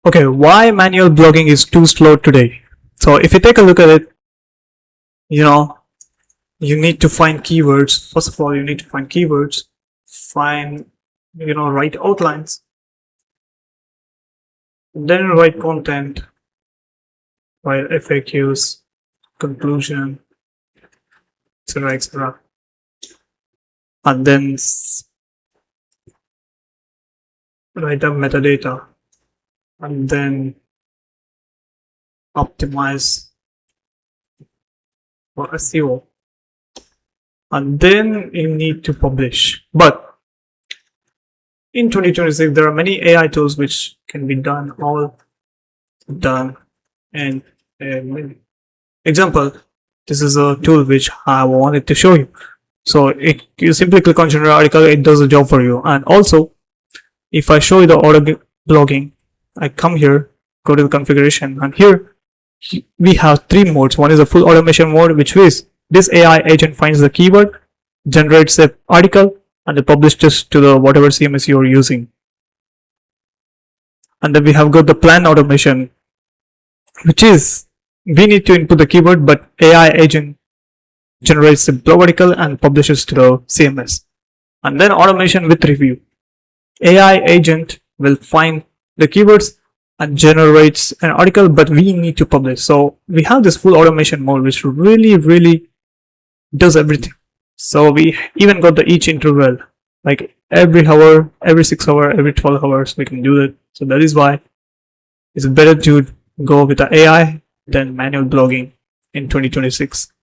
Okay, why manual blogging is too slow today? So if you take a look at it, you know, you need to find keywords. First of all, you need to find keywords, find, write outlines, then write content, write FAQs, conclusion, etc., etc. And then write up metadata, and then optimize for SEO, and then you need to publish. But in 2026, there are many AI tools which can be done, all done in a minute. Example, this is a tool which I wanted to show you. So you simply click on generate article, it does the job for you. And also, if I show you the auto blogging, I come here, go to the configuration, and here we have three modes. One is a full automation mode, which is this AI agent finds the keyword, generates an article, and it publishes to the whatever CMS you are using. And then we have got the plan automation, which is we need to input the keyword, but AI agent generates the blog article and publishes to the CMS. And then automation with review. AI agent will find the keywords and generates an article, but we need to publish. So we have this full automation mode, which really does everything. So we even got the each interval, like every hour, every 6 hours, every 12 hours, we can do it. So that is why it's better to go with the AI than manual blogging in 2026.